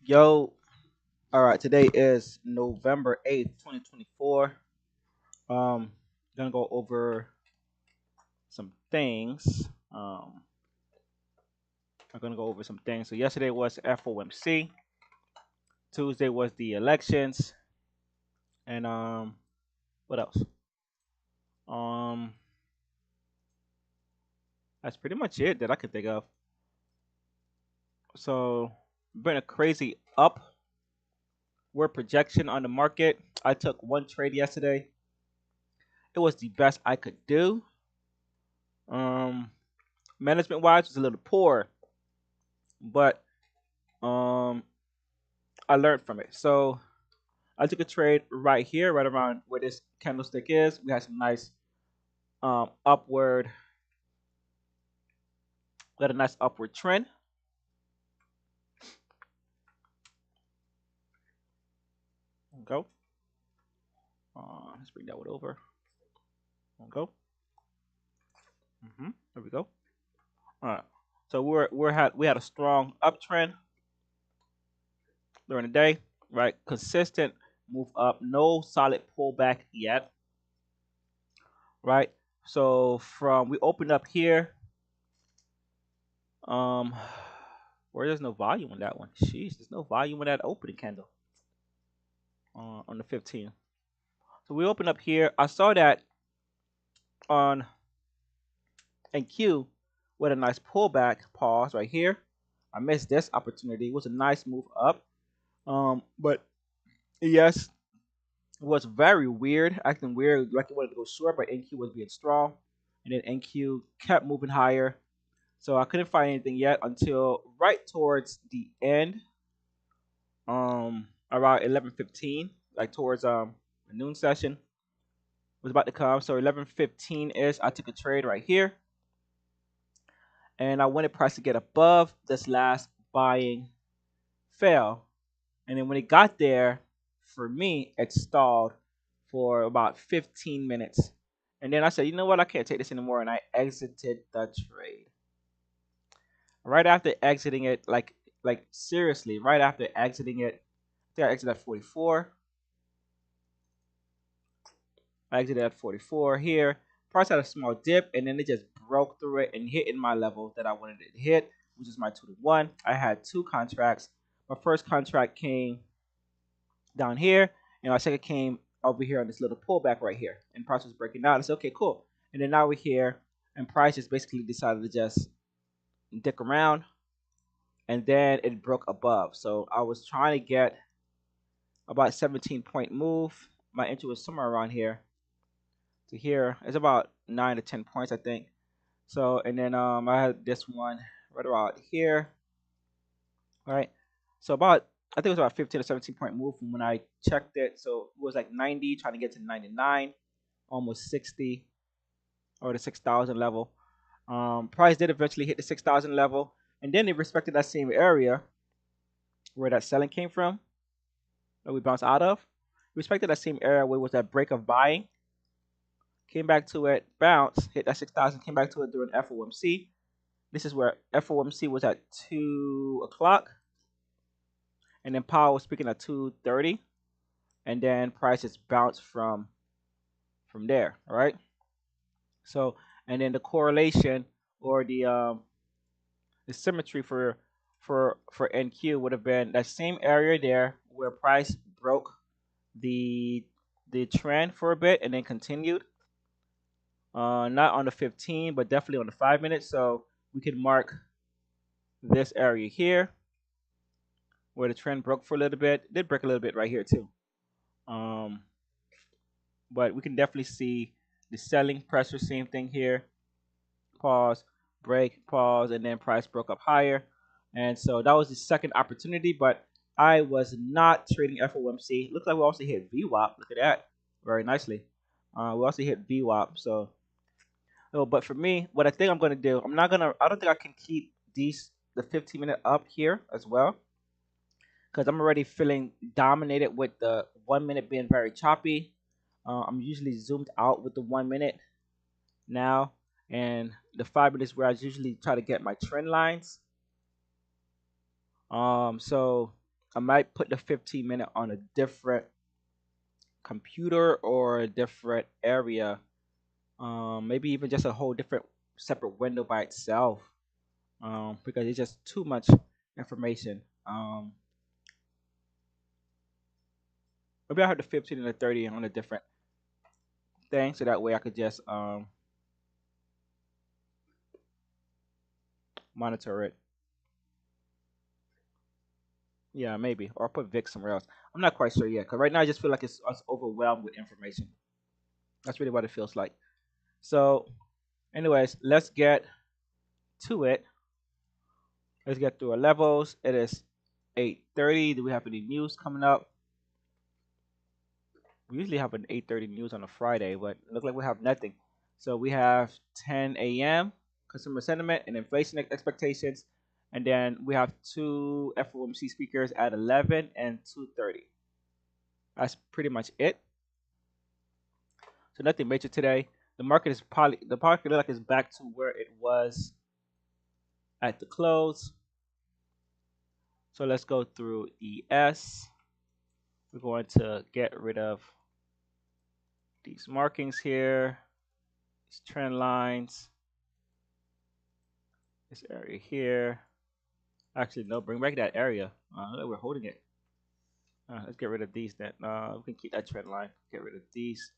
Yo, all right, today is November 8th, 2024. Um, gonna go over some things. I'm gonna go over some things. So yesterday was FOMC. Tuesday was the elections, and what else? Um, that's pretty much it that I could think of. So been a crazy upward projection on the market. I took one trade yesterday. It was the best I could do. Um, Management wise, was a little poor, but um I learned from it. So I took a trade right here, right around where this candlestick is. We had some nice upward, we had a nice upward trend. Go. Let's bring that one over. Go. There we go. All right. So we had a strong uptrend during the day, right? Consistent move up, no solid pullback yet, right? So from we opened up here, um, where there's no volume on that one. Jeez, there's no volume in that opening candle on the 15th. So we open up here. I saw that on NQ with a nice pullback pause right here. I missed this opportunity. It was a nice move up. But yes, it was very weird, acting weird, like it wanted to go short, but NQ was being strong. And then NQ kept moving higher. So I couldn't find anything yet until right towards the end, around 11:15, like towards the noon session was about to come. So 11:15 is I took a trade right here, and I wanted price to get above this last buying fail. And then when it got there, for me, it stalled for about 15 minutes. And then I said, you know what, I can't take this anymore, and I exited the trade. Right after exiting it, like seriously, right after exiting it, I think I exited at 44. I exited at 44 here. Price had a small dip, and then it just broke through it and hit in my level that I wanted it to hit, which is my 2 to 1. I had two contracts. My first contract came down here, and my second came over here on this little pullback right here. And price was breaking out. I said, okay, cool. And then now we're here, and price just basically decided to just dick around, and then it broke above. So I was trying to get about 17-point move. My entry was somewhere around here to here. It's about 9 to 10 points, I think. So and then I had this one right around here, right? So about I think it was about 15 to 17 point move from when I checked it. So it was like 90, trying to get to 99, almost 60 or the 6,000 level. Price did eventually hit the 6,000 level, and then it respected that same area where that selling came from that we bounced out of. Respected that same area where it was that break of buying. Came back to it, bounced, hit that 6,000, came back to it during FOMC. This is where FOMC was at 2 o'clock, and then Powell was speaking at 2:30, and then prices bounced from there. All right. So and then the correlation or the symmetry for NQ would have been that same area there where price broke the the trend for a bit and then continued. Not on the 15, but definitely on the 5 minutes. So we can mark this area here where the trend broke for a little bit. It did break a little bit right here too. Um, but we can definitely see the selling pressure. Same thing here. Pause, break, pause, and then price broke up higher. And so that was the second opportunity, but I was not trading FOMC. Looks like we also hit VWAP. Look at that, very nicely. We also hit VWAP. So, but for me, what I think I'm gonna do, I'm not gonna. I don't think I can keep the 15-minute up here as well because I'm already feeling dominated with the 1 minute being very choppy. I'm usually zoomed out with the 1 minute now, and the 5 minutes where I usually try to get my trend lines. So I might put the 15-minute on a different computer or a different area. Maybe even just a whole different separate window by itself. Because it's just too much information. Maybe I have the 15 and the 30 on a different thing, so that way I could just monitor it. Yeah, maybe, or put Vic somewhere else. I'm not quite sure yet, because right now I just feel like it's overwhelmed with information. That's really what it feels like. So, anyways, let's get to it. Let's get through our levels. It is 8:30. Do we have any news coming up? We usually have an 8:30 news on a Friday, but it looks like we have nothing. So we have 10 a.m. consumer sentiment and inflation expectations, and then we have two FOMC speakers at 11 and 2:30. That's pretty much it. So nothing major today. The market look like it's back to where it was at the close. So let's go through ES. We're going to get rid of these markings here, these trend lines, this area here. Actually, no, bring back that area. We're holding it. Let's get rid of these then. We can keep that trend line. Get rid of these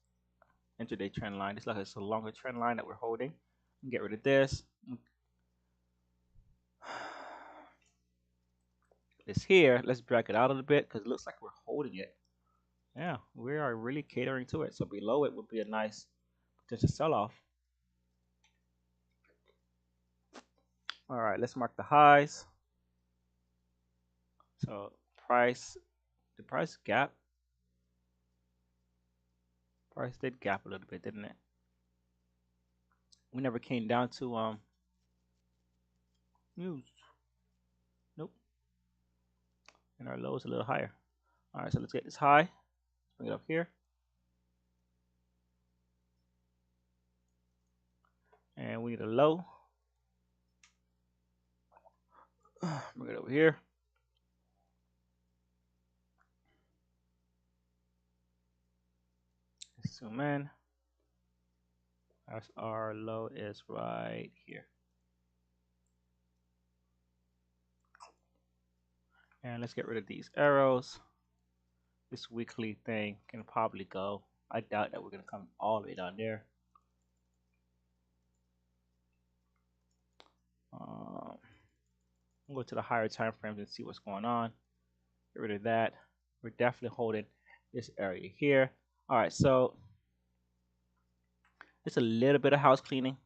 intraday trend line. This looks like it's a longer trend line that we're holding. Get rid of this. This here, let's drag it out a little bit because it looks like we're holding it. Yeah, we are really catering to it. So below it would be a nice potential sell-off. All right, let's mark the highs. So the price gap. Price did gap a little bit, didn't it? We never came down to news. Nope. And our low is a little higher. All right, so let's get this high. Let's bring it up here. And we need a low. Bring it over here. Zoom in. Our low is right here. And let's get rid of these arrows. This weekly thing can probably go. I doubt that we're going to come all the way down there. We'll go to the higher time frames and see what's going on. Get rid of that. We're definitely holding this area here. All right, so just a little bit of house cleaning.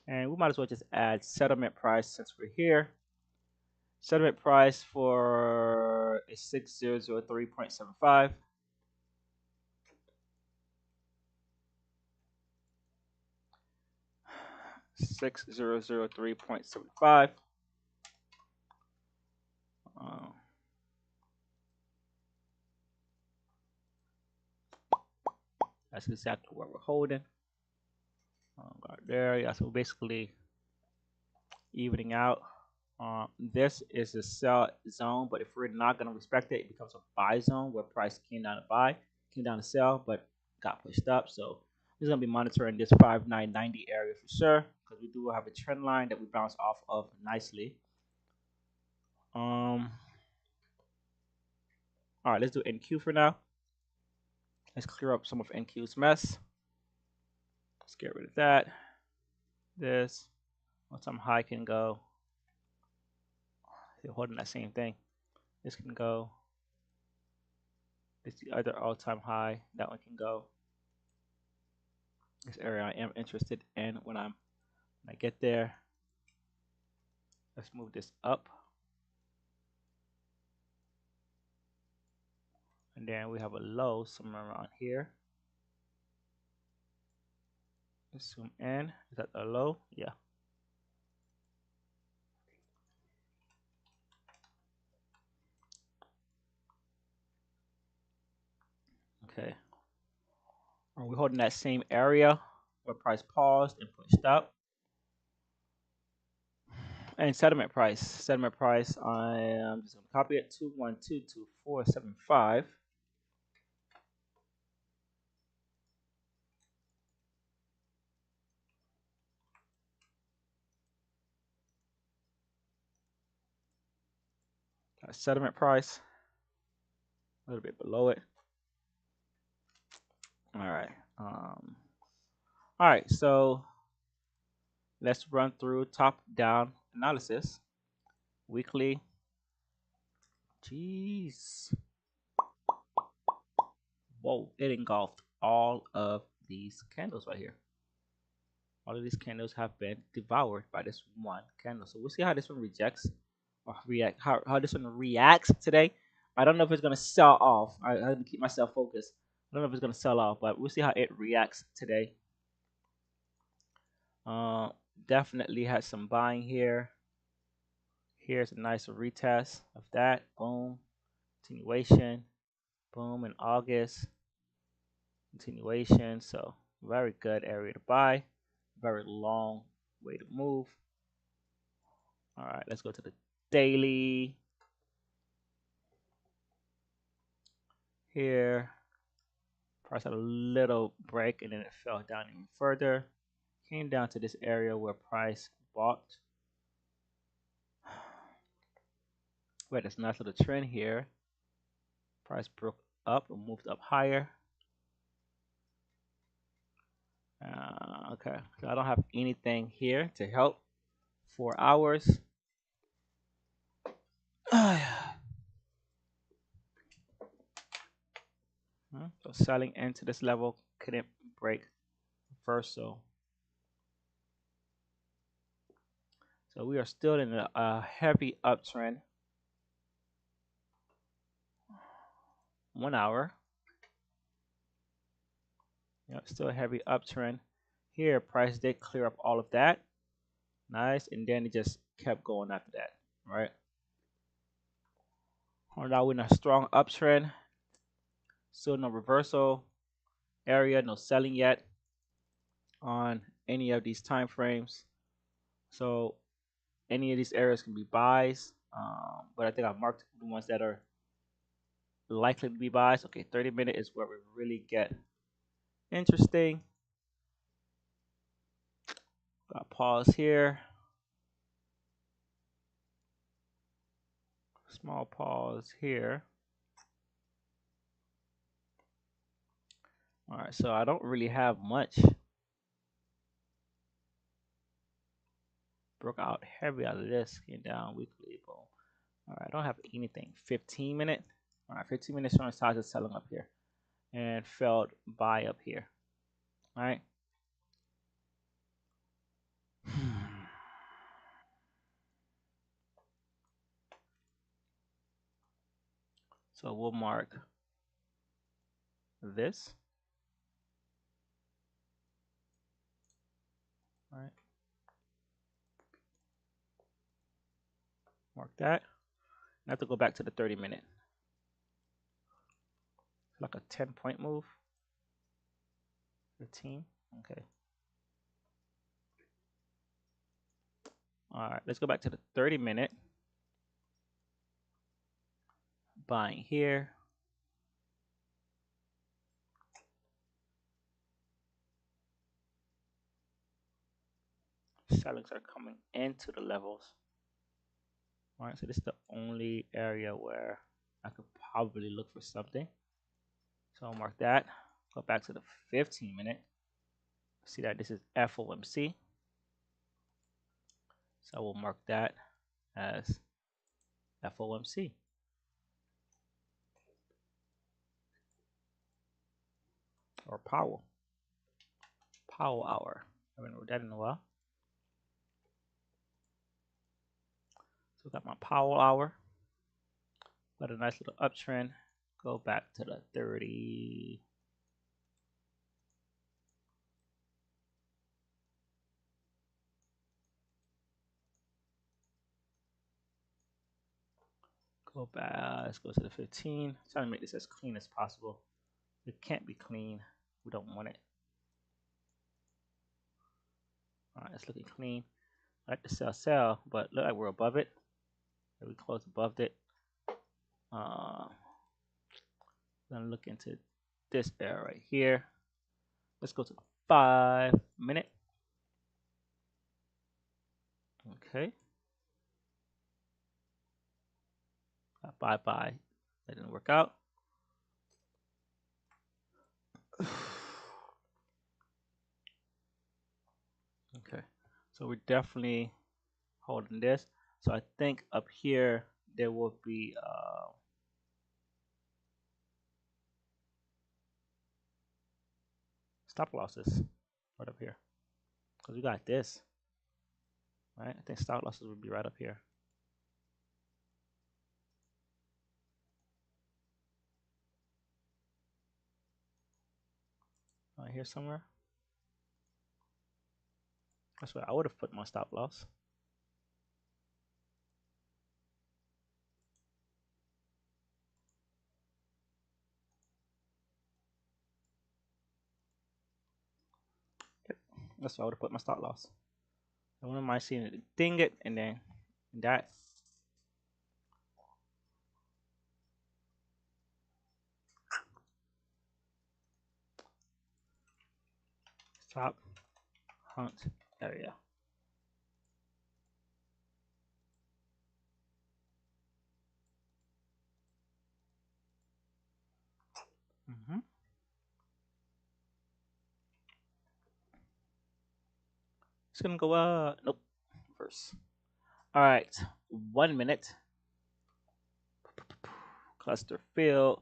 And we might as well just add settlement price since we're here. Settlement price for is 6003.75. $6,003.75. That's exactly what we're holding. Right there, yeah. So basically evening out. This is a sell zone, but if we're not going to respect it, it becomes a buy zone where price came down to buy, came down to sell, but got pushed up. So we're going to be monitoring this 5990 area for sure because we do have a trend line that we bounce off of nicely. All right, let's do NQ for now. Let's clear up some of NQ's mess. Let's get rid of that. This, all-time high can go. They're holding that same thing. This can go. This is the other all-time high. That one can go. This area I am interested in when I get there. Let's move this up. And then we have a low somewhere around here. Let's zoom in. Is that a low? Yeah. Okay. Are we holding that same area where price paused and pushed up? And settlement price. Settlement price. I am just gonna copy it. 2122475. Settlement price. A little bit below it. All right. All right. So let's run through top-down analysis. Weekly. Jeez. Whoa! It engulfed all of these candles right here. All of these candles have been devoured by this one candle. So we'll see how this one rejects or react. How this one reacts today. I don't know if it's gonna sell off. I have to keep myself focused. I don't know if it's gonna sell off, but we'll see how it reacts today. Uh, Definitely had some buying here. Here's a nice retest of that. Boom. Continuation. Boom in August. Continuation. So very good area to buy. Very long way to move. All right, let's go to the daily. Here, price had a little break and then it fell down even further. Came down to this area where price bought. We had this nice little trend here. Price broke up and moved up higher. Okay, so I don't have anything here to help. 4 hours. So selling into this level couldn't break reversal. So we are still in a heavy uptrend. 1 hour. Yep, still a heavy uptrend. Here, price did clear up all of that. Nice, and then it just kept going after that, right? Now we're in a strong uptrend. Still no reversal area, no selling yet on any of these time frames. So any of these areas can be buys, but I think I've marked the ones that are likely to be buys. Okay, 30-minute is where we really get interesting. Got pause here. Small pause here. All right, so I don't really have much. Broke out heavy out of this, came down weekly. Boom. All right, I don't have anything. 15-minute. All right, 15 minutes showing signs of selling up here and failed buy up here. All right. So we'll mark this. All right. Mark that. I have to go back to the 30-minute. Like a 10-point move. 15. Okay. All right, let's go back to the 30-minute. Buying here. Sellings are coming into the levels. All right, so this is the only area where I could probably look for something. So I'll mark that. Go back to the 15-minute. See that this is FOMC. So I will mark that as FOMC. Or Powell. Powell hour. I haven't read that in a while. So got my Powell hour. Got a nice little uptrend. Go back to the 30. Go back. Let's go to the 15. Trying to make this as clean as possible. It can't be clean. We don't want it. All right, it's looking clean. like to sell, but look like we're above it. We close above it. Gonna look into this area right here. Let's go to the 5 minute. Okay. Bye. That didn't work out. Okay. So we're definitely holding this. So I think up here there will be stop losses right up here because we got this, right? I think stop losses would be right up here. Right here somewhere. That's where I would have put my stop loss. That's where I would have put my stop loss. I wouldn't mind seeing it ding it and then that. Stop hunt area. It's gonna go nope, first. All right, 1 minute. Cluster field.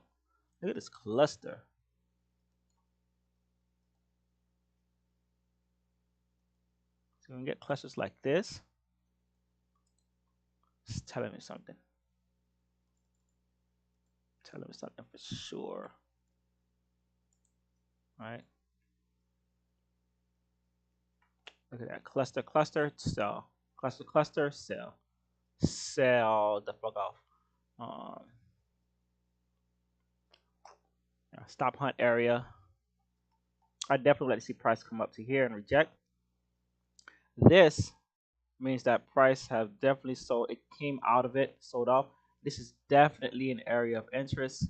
Look at this cluster. So we can get clusters like this. It's telling me something. Telling me something for sure. All right. Look at that cluster, sell. Cluster, sell. Sell the fuck off. Stop hunt area. I definitely like to see price come up to here and reject. This means that price have definitely sold. It came out of it, sold off. This is definitely an area of interest.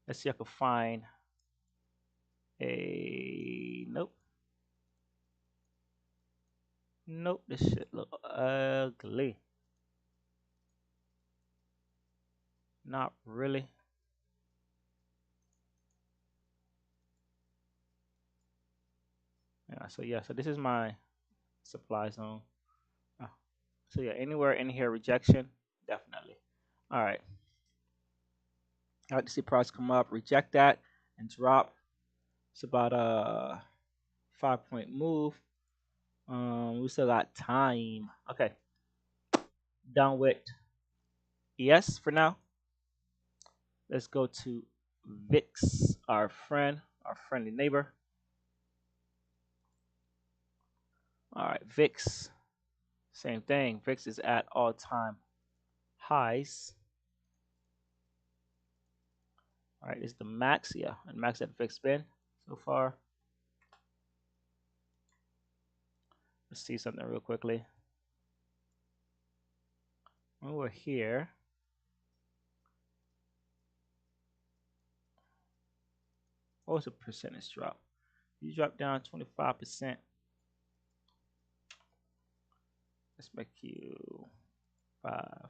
Let's see if I can find a nope. Nope, this shit look ugly. Not really. Yeah, so this is my supply zone. Oh, so yeah, anywhere in here rejection, definitely. All right. I like to see price come up, reject that, and drop. It's about a 5 point move. We still got time. Okay. Done with ES for now. Let's go to VIX, our friend, our friendly neighbor. All right, VIX, same thing. VIX is at all-time highs. All right, this is the max. Yeah, and max that VIX been so far. Let's see something real quickly. When we're here, what was the percentage drop? You drop down 25%. Let's make you 5.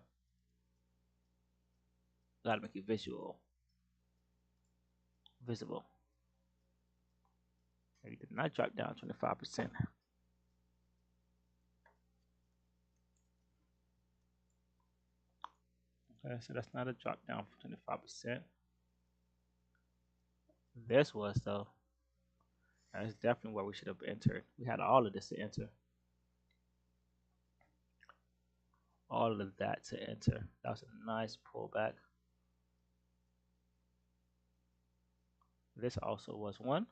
Gotta make you visible. You did not drop down 25%. Okay, so that's not a drop down for 25%. This was though. That's definitely where we should have entered. We had all of this to enter. All of that to enter. That was a nice pullback. This also was one.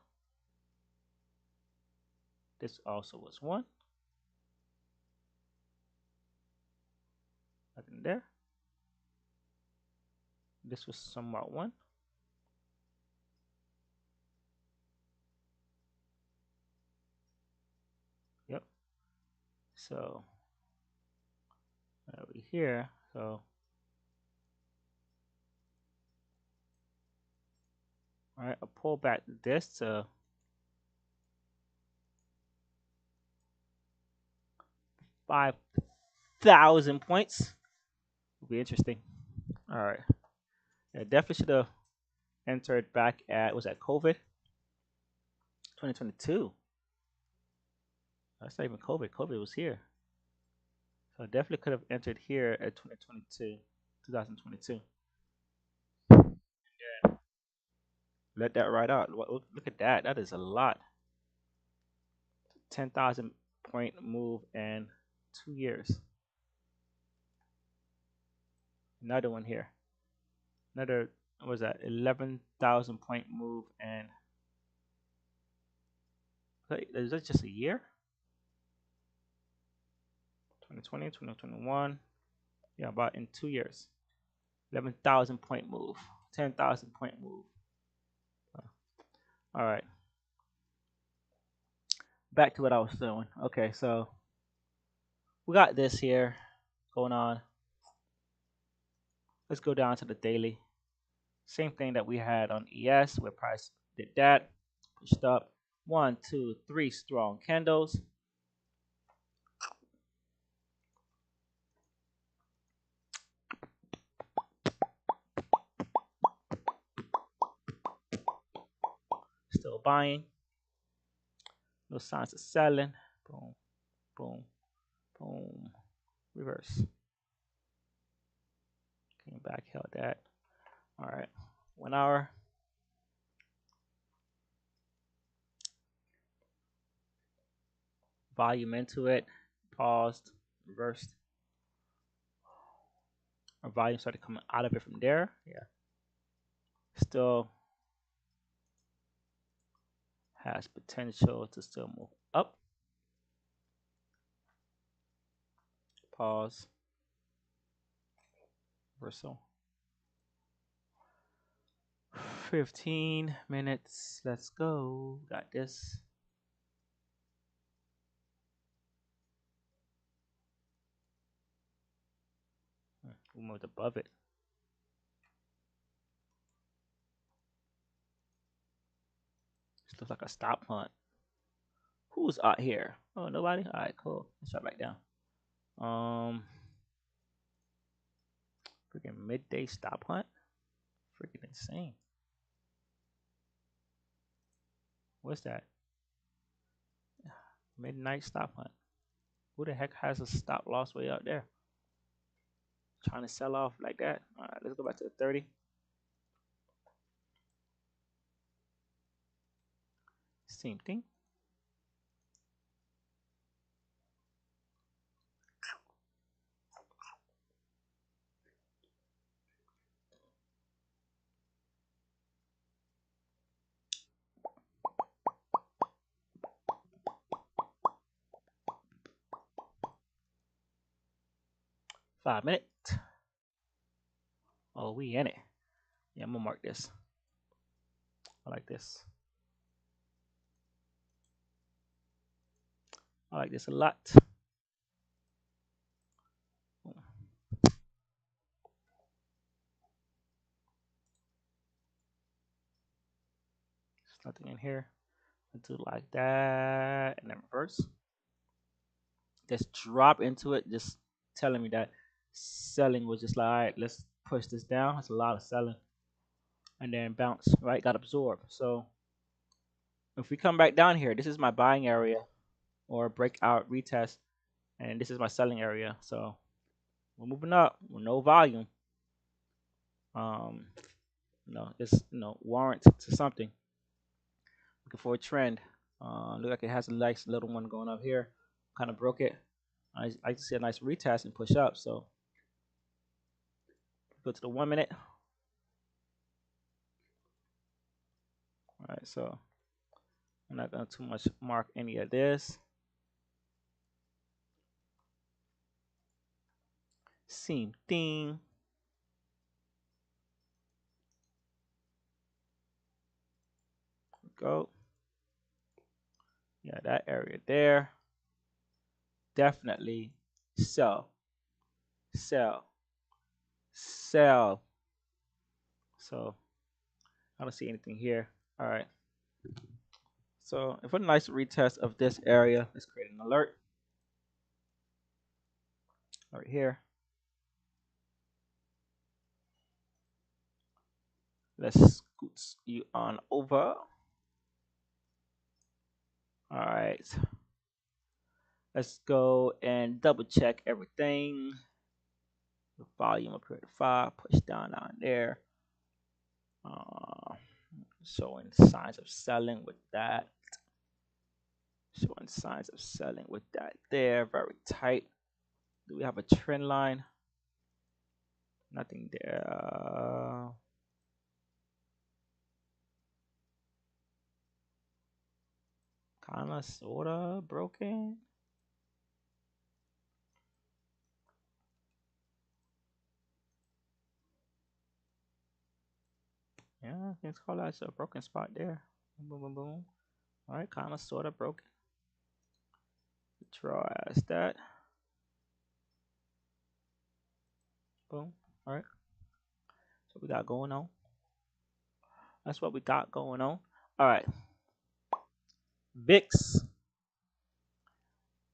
This also was one. Nothing there. This was somewhat one. Yep. So over here, so all right, I'll pull back this to 5,000 points. Will be interesting. All right, yeah, definitely should have entered back at, was that COVID 2022? That's not even COVID. COVID was here, so I definitely could have entered here at 2022, 2022. Let that ride out. Look at that. That is a lot. 10,000 point move in 2 years. Another one here. Another, what was that? 11,000 point move and is that just a year? 2020, 2021. Yeah, about in 2 years. 11,000 point move. 10,000 point move. All right. Back to what I was doing. Okay, so we got this here going on. Let's go down to the daily. Same thing that we had on ES where price did that. Pushed up. 1, 2, 3 strong candles. Still buying. No signs of selling. Boom, boom, boom. Reverse. Came back, held that. All right. 1 hour. Volume into it. Paused. Reversed. Our volume started coming out of it from there. Yeah. Still has potential to still move up. Pause. Reversal. 15 minutes. Let's go. Got this. We moved above it. This looks like a stop hunt. Who's out here? Oh, nobody? All right, cool. Let's shut back down. Freaking midday stop hunt? Freaking insane. What's that? Midnight stop hunt. Who the heck has a stop loss way out there? Trying to sell off like that. All right, let's go back to the 30. Same thing. $5 minute. Oh, we in it. Yeah, I'm gonna mark this. I like this. I like this a lot. There's nothing in here. I do like that, and then reverse. Just drop into it, just telling me that selling was just like, all right, let's push this down. That's a lot of selling, and then bounce. Right, got absorbed. So if we come back down here, this is my buying area or breakout retest, and this is my selling area. So we're moving up with no volume. Um, just warrant to something. Looking for a trend. Look like it has a nice little one going up here. Kind of broke it. I like to see a nice retest and push up. So go to the 1 minute. All right, so I'm not gonna too much mark any of this. Same thing. Go. Yeah, that area there. definitely sell, sell, sell. So I don't see anything here. All right. So if a nice retest of this area, let's create an alert right here. Let's scoot you on over. All right. Let's go and double check everything. The volume up here to 5, push down there. Uh, Showing signs of selling with that. Showing signs of selling with that there. Very tight. Do we have a trend line? Nothing there. Kinda, sorta broken. Yeah, let's call that a broken spot there. Boom, boom, boom. All right, kinda, sorta broken. Draw as that. Boom. All right. So we got going on. That's what we got going on. All right. VIX.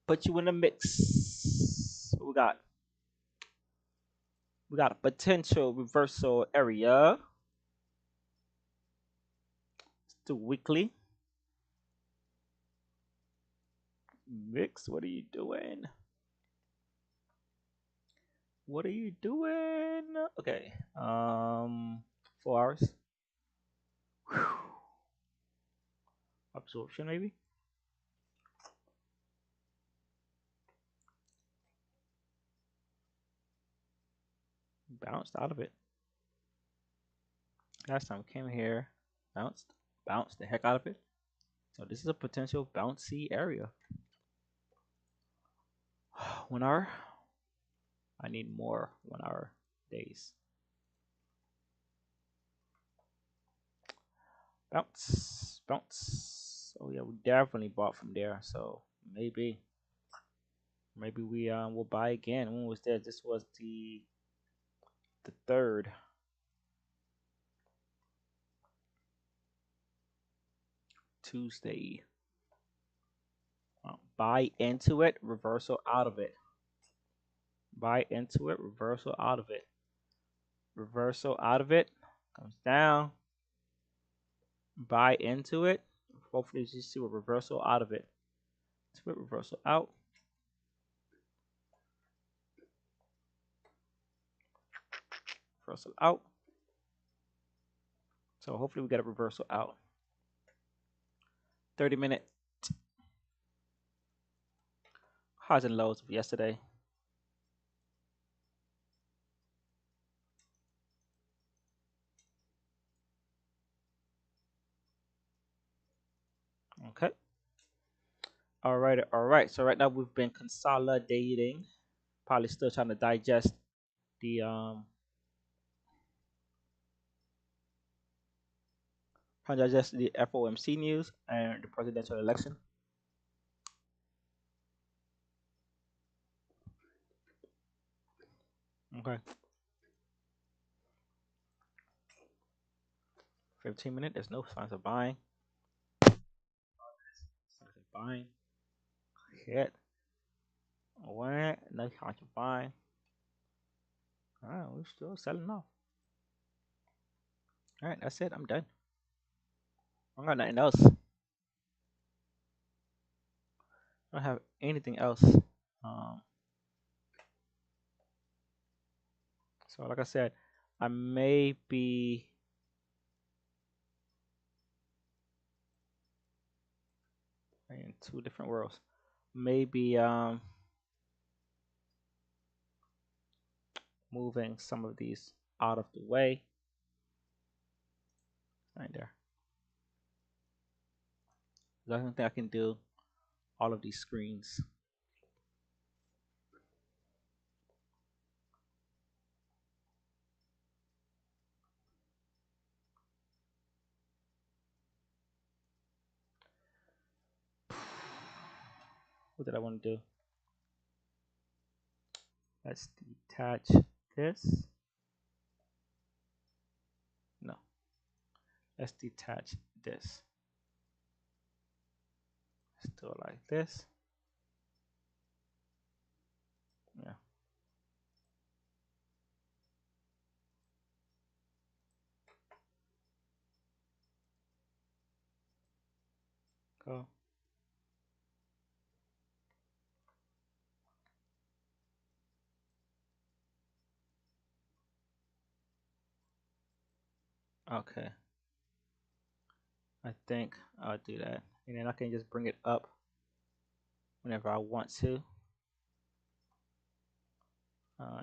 Put you in the mix. What we got? We got a potential reversal area. Let's do weekly. VIX, what are you doing? What are you doing? Okay. 4 hours. Whew. Absorption maybe. Bounced out of it. Last time came here, bounced the heck out of it. So this is a potential bouncy area. 1 hour. I need more 1 hour days. Bounce, bounce. Oh yeah, we definitely bought from there. So maybe we will buy again. When was that? This was the third. Tuesday. Buy into it, reversal out of it. Buy into it, reversal out of it. Reversal out of it. Comes down. Buy into it. Hopefully you see a reversal out of it. To it, reversal out. Reversal out. So hopefully we get a reversal out. 30-minute highs and lows of yesterday. Okay. All right, all right. So right now we've been consolidating. Probably still trying to digest the FOMC news and the presidential election. Okay. 15 minutes. There's no signs of buying. Signs of buying. Hit. Went. No signs of buying. All right, we're still selling off. All right, that's it. I'm done. I don't got nothing else. I don't have anything else. Um, so like I said, I may be in two different worlds. Maybe moving some of these out of the way. Right there. I don't think I can do all of these screens. What did I want to do? Let's detach this. No, let's detach this. Let's do it like this. Yeah. Go. Okay. I think I'll do that. And then I can just bring it up whenever I want to.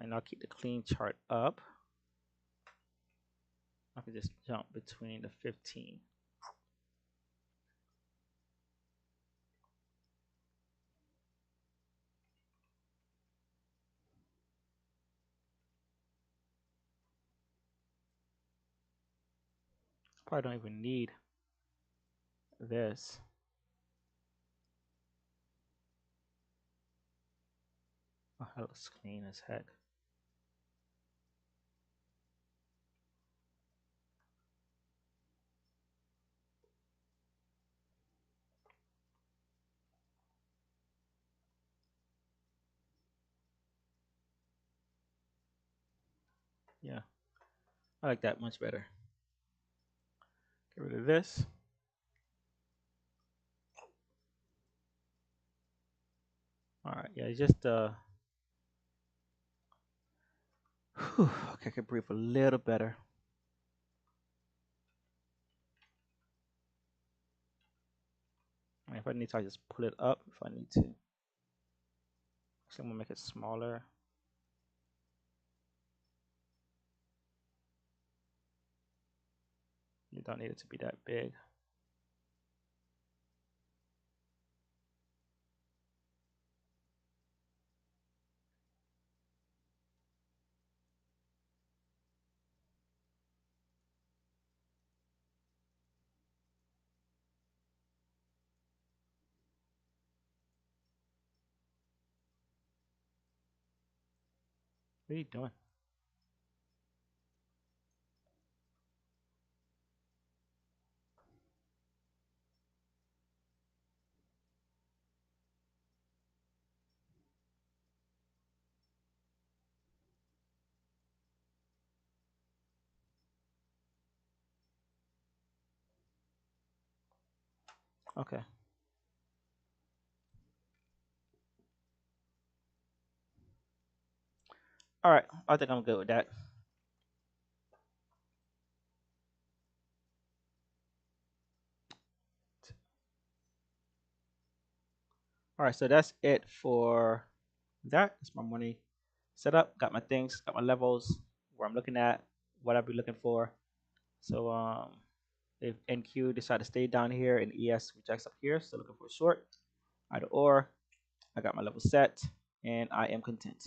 And I'll keep the clean chart up. I can just jump between the 15. Probably don't even need this. Oh, that looks clean as heck. Yeah, I like that much better. Get rid of this. All right, yeah, just whew, okay, I can breathe a little better. If I need to, I just pull it up if I need to. Actually, I'm gonna make it smaller. You don't need it to be that big. What are you doing? Okay. All right, I think I'm good with that. All right, so that's it for that. That's my money set up. Got my things, got my levels, where I'm looking at, what I'll be looking for. So if NQ decide to stay down here and ES rejects up here, still looking for a short. Either or, I got my level set and I am content.